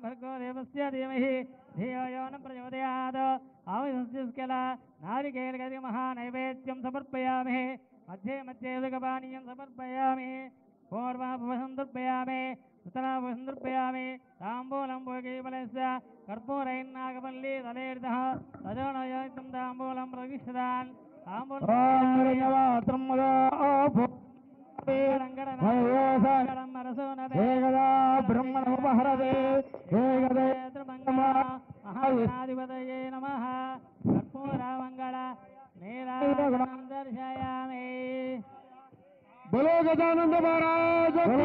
भर्गो देवस्य धीमहि धियो यो न प्रचोदयात् आविष्कला नारिकेलगति महानैवेद्यं समर्पयामि मध्ये मध्ये उदकपानीयं समर्पयामि पूर्वाभवसं दर्पयामि सुतराभवसं दर्पयामि ताम्बूलं भोगीबलस्य कर्पूरैन्नागवल्ली तलेर्दः तजोनयोक्तं ताम्बूलं प्रविष्टदान् ब्रह्मणोपहरते महागणाधिपतये नमः कर्पूरमङ्गल नीराजनं दर्शयामि। बोलो गजानंद महाराज की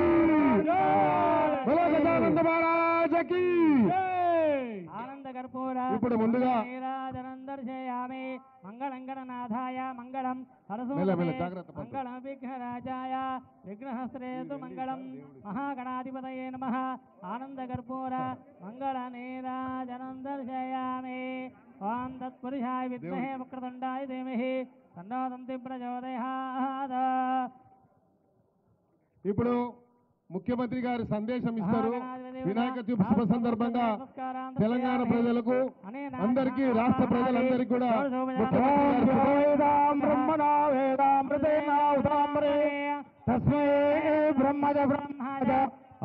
बोलो गजानंद महाराज की आनंद कर्पूर ఇప్పుడు ముందుగా నీరాజనం దర్శయామి మంగళం గణనాథాయ మంగళం మంగళం విఘ్నరాజాయ విఘ్నహస్త్రేతు మంగళం మహాగణాధిపతయే నమః ఆనంద కర్పూర మంగళ నీరాజనం దర్శయామి ఓం తత్పురుషాయ విద్మహే వక్రతుండాయ ధీమహి తన్నో దంతి ప్రచోదయాత్। ఇప్పుడు ముఖ్యమంత్రి గారి సందేశం ఇస్తారు। వినాయక చవితి శుభ సందర్భంగా తెలంగాణ ప్రజలకు అందరికీ రాష్ట్ర ప్రజలందరికీ కూడా తస్మై బ్రహ్మజ బ్రహ్మజ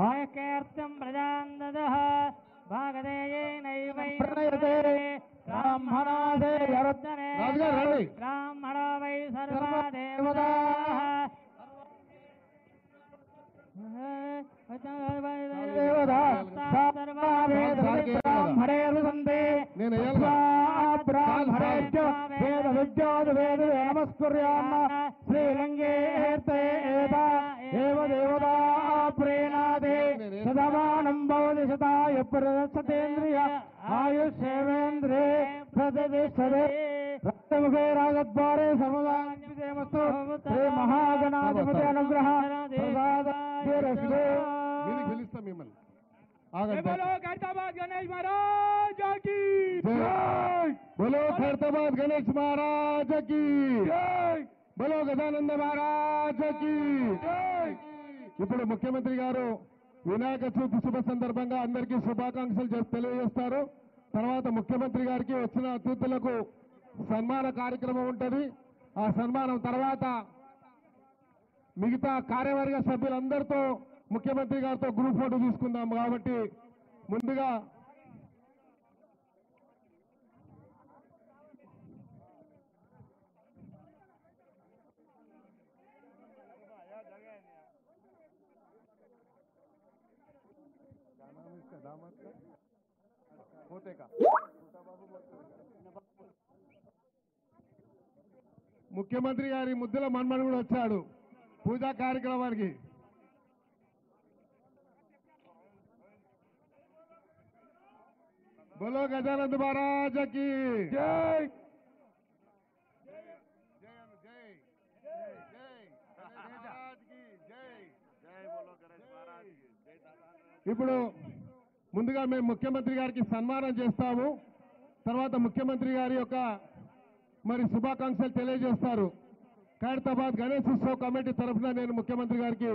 ఆయకేర్తం ప్రజాందదః భాగదేయేనైవైతే బ్రాహ్మణోదే యరుద్దనే బ్రాహ్మణో వై సర్వదేవతాః శ్రీరంగే దేవతా ప్రేణాదే సదమానం భవతి శతాయ ప్రదర్శతేంద్రియ ఆయుష్యేంద్రే ప్రతిష్టతే రక్తముఖే రాగద్వారే సర్వదామస్తు శ్రీ మహాగణాధిపతి అనుగ్రహ ప్రసాద పిలుస్తాం మిమ్మల్ని। बोलो खैरताबाद गणेश महाराज की जय, बोलो खैरताबाद गणेश महाराज की जय, बोलो गजानंद महाराज की जय। ఇప్పుడు ముఖ్యమంత్రి గారు వినాయక చవితి శుభ సందర్భంగా అందరికీ శుభాకాంక్షలు తెలియజేస్తారు। తర్వాత ముఖ్యమంత్రి గారికి వచ్చిన అతిథులకు సన్మాన కార్యక్రమం ఉంటుంది। ఆ సన్మానం తర్వాత మిగతా కార్యవర్గ సభ్యులందరితో ముఖ్యమంత్రి గారితో గ్రూప్ ఫోటో తీసుకుందాం। కాబట్టి ముందుగా ముఖ్యమంత్రి గారి ముద్దుల మన్మడు కూడా వచ్చాడు పూజా కార్యక్రమానికి। बोलो गजानंद महाराज की जय। ఇప్పుడు ముందుగా మేము ముఖ్యమంత్రి గారికి సన్మానం చేస్తాము। తర్వాత ముఖ్యమంత్రి గారి యొక్క మరి శుభాకాంక్షలు తెలియజేస్తారు। ఖైరతాబాద్ గణేష్ ఉత్సవ కమిటీ తరఫున నేను ముఖ్యమంత్రి గారికి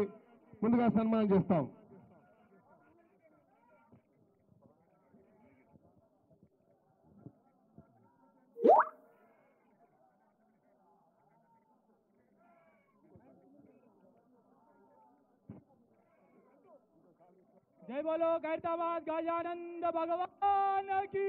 ముందుగా సన్మానం చేస్తాం। जय बोलो खैरताबाद गजानंद भगवान की